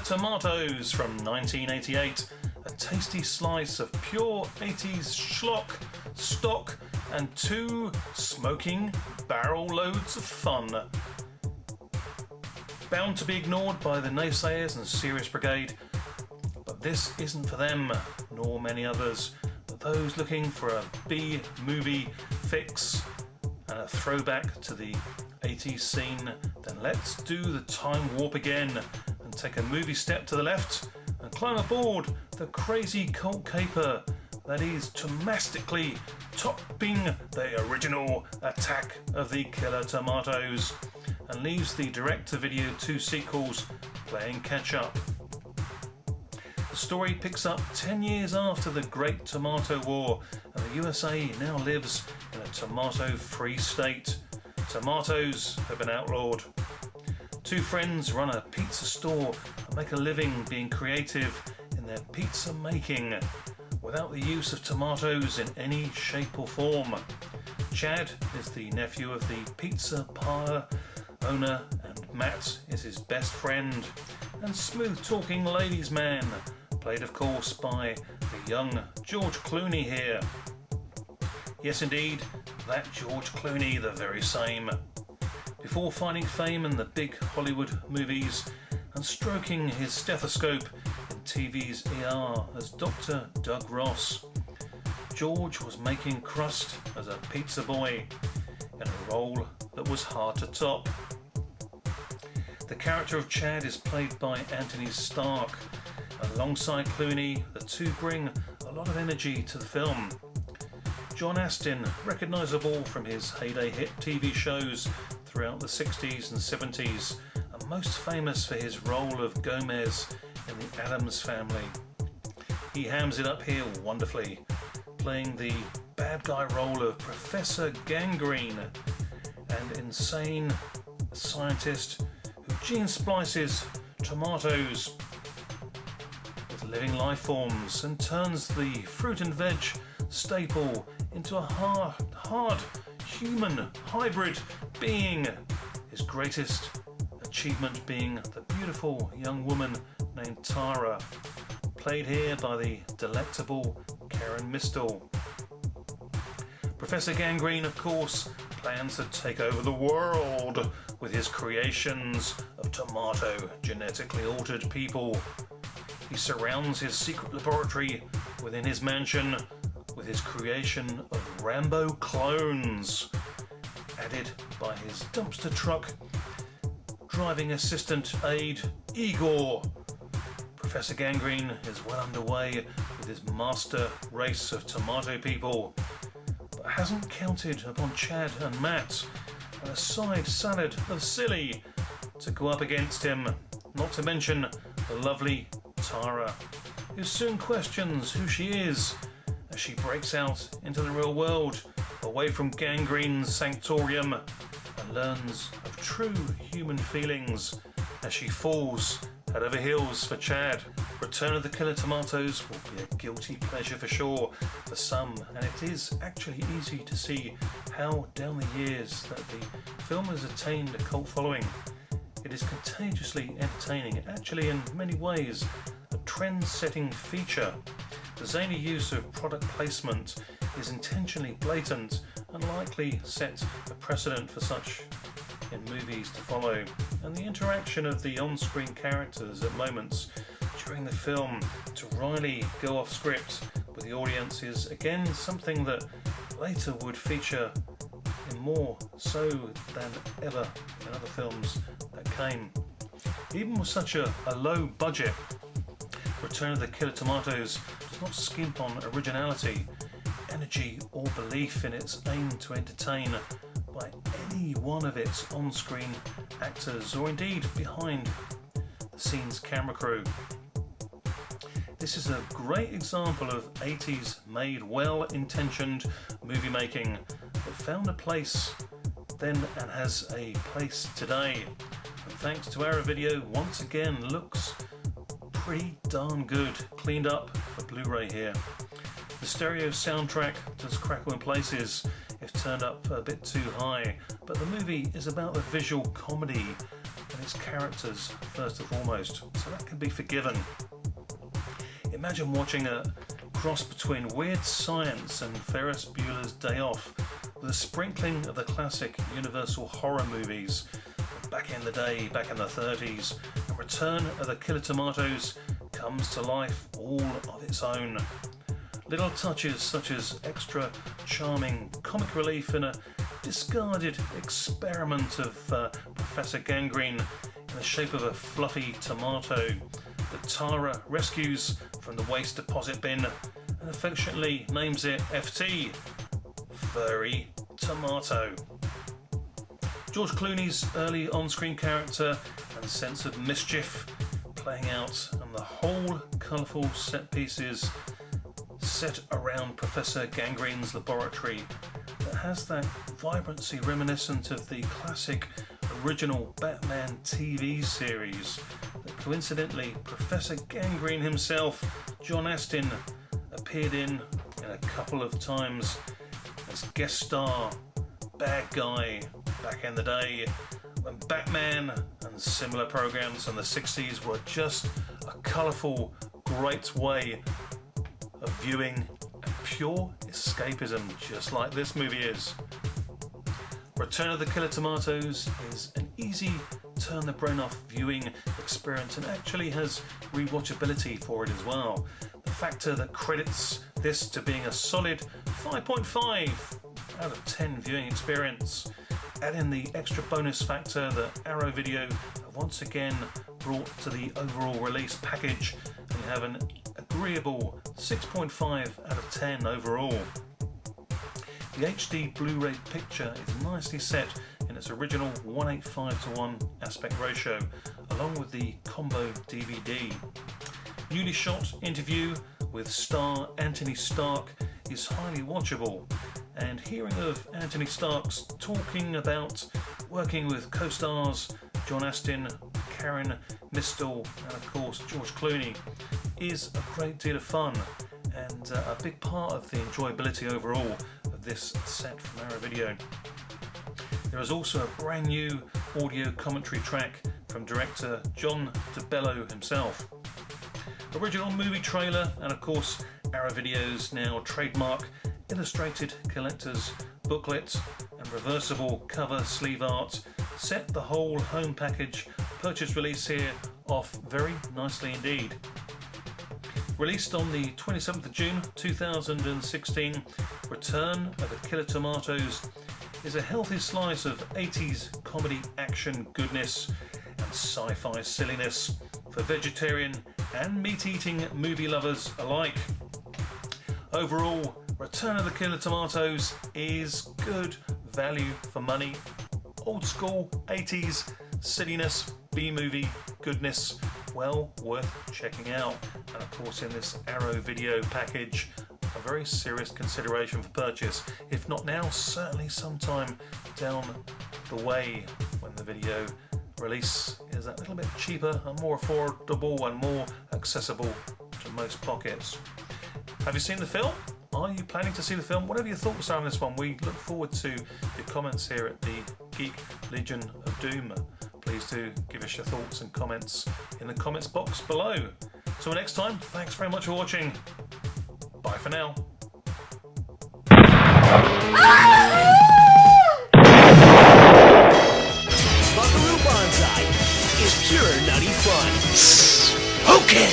Tomatoes from 1988, a tasty slice of pure 80s schlock, stock and 2 smoking barrel loads of fun. Bound to be ignored by the naysayers and serious brigade, but this isn't for them, nor many others, but those looking for a B-movie fix and a throwback to the 80s scene. Then let's do the time warp again and take a movie step to the left and climb aboard the crazy cult caper that is tomastically topping the original Attack of the Killer Tomatoes and leaves the direct-to-video 2 sequels playing catch-up. The story picks up 10 years after the Great Tomato War, and the USA now lives in a tomato-free state. Tomatoes have been outlawed. 2 friends run a pizza store and make a living being creative in their pizza making without the use of tomatoes in any shape or form. Chad is the nephew of the pizza parlor owner, and Matt is his best friend and smooth-talking ladies' man, played of course by the young George Clooney here. Yes indeed, that George Clooney, the very same. Before finding fame in the big Hollywood movies and stroking his stethoscope in TV's ER as Dr. Doug Ross, George was making crust as a pizza boy in a role that was hard to top. The character of Chad is played by Anthony Stark. Alongside Clooney, the 2 bring a lot of energy to the film. John Astin, recognisable from his heyday hit TV shows throughout the 60s and 70s, and most famous for his role of Gomez in the Addams Family. He hams it up here wonderfully, playing the bad guy role of Professor Gangreen, an insane scientist who gene splices tomatoes with living life forms and turns the fruit and veg staple into a hard human hybrid being, his greatest achievement being the beautiful young woman named Tara, played here by the delectable Karen Mistel. Professor Gangreen, of course, plans to take over the world with his creations of tomato genetically altered people. He surrounds his secret laboratory within his mansion with his creation of Rambo clones, added by his dumpster truck driving assistant aide Igor. Professor Gangreen is well underway with his master race of tomato people, but hasn't counted upon Chad and Matt and a side salad of silly to go up against him, not to mention the lovely Tara, who soon questions who she is as she breaks out into the real world away from Gangreen's sanctorium and learns of true human feelings as she falls head over heels for Chad. Return of the Killer Tomatoes will be a guilty pleasure for sure for some, and it is actually easy to see how down the years that the film has attained a cult following. It is contagiously entertaining, actually in many ways a trend-setting feature. The zany use of product placement is intentionally blatant and likely set a precedent for such in movies to follow, and the interaction of the on-screen characters at moments during the film to wryly go off script with the audience is again something that later would feature in more so than ever in other films that came. Even with such a low budget, Return of the Killer Tomatoes does not skimp on originality, energy or belief in its aim to entertain by any one of its on-screen actors or indeed behind the scenes camera crew. This is a great example of 80s made well-intentioned movie making that found a place then and has a place today, and thanks to our video once again looks pretty darn good, cleaned up for Blu-ray here. The stereo soundtrack does crackle in places if turned up a bit too high, but the movie is about the visual comedy and its characters first and foremost, so that can be forgiven. Imagine watching a cross between Weird Science and Ferris Bueller's Day Off, with a sprinkling of the classic Universal horror movies back in the day, back in the 30s, and Return of the Killer Tomatoes comes to life all of its own. Little touches such as extra charming comic relief in a discarded experiment of Professor Gangreen in the shape of a fluffy tomato that Tara rescues from the waste deposit bin and affectionately names it FT, Furry Tomato. George Clooney's early on-screen character and sense of mischief playing out, and the whole colourful set pieces set around Professor Gangreen's laboratory that has that vibrancy reminiscent of the classic original Batman TV series that coincidentally Professor Gangreen himself, John Astin, appeared in a couple of times as guest star bad guy back in the day when Batman and similar programs in the 60s were just a colourful, great way of viewing pure escapism, just like this movie is. Return of the Killer Tomatoes is an easy turn the brain off viewing experience and actually has rewatchability for it as well. The factor that credits this to being a solid 5.5 out of 10 viewing experience. Add in the extra bonus factor that Arrow Video have once again brought to the overall release package, and you have an agreeable 6.5 out of 10 overall. The HD Blu-ray picture is nicely set in its original 1:85:1 aspect ratio, along with the combo DVD. Newly shot interview with star Anthony Stark is highly watchable, and hearing of Anthony Stark's talking about working with co-stars John Astin, Karen Mistel and of course George Clooney is a great deal of fun and a big part of the enjoyability overall of this set from Arrow Video. There is also a brand new audio commentary track from director John DeBello himself. Original movie trailer and of course Arrow Video's now trademark illustrated collector's booklet and reversible cover sleeve art set the whole home package purchase release here off very nicely indeed. Released on the 27th of June 2016, Return of the Killer Tomatoes is a healthy slice of 80s comedy action goodness and sci-fi silliness for vegetarian and meat-eating movie lovers alike. Overall, Return of the Killer Tomatoes is good value for money. Old school 80s silliness, B-movie goodness, well worth checking out. And of course in this Arrow Video package, a very serious consideration for purchase. If not now, certainly sometime down the way when the video release is a little bit cheaper and more affordable and more accessible to most pockets. Have you seen the film? Are you planning to see the film? Whatever your thoughts are on this one, we look forward to your comments here at the Geek Legion of Doom. Please do give us your thoughts and comments in the comments box below. Till next time, thanks very much for watching. Bye for now. Buckaroobanzai is pure nutty fun. Okay.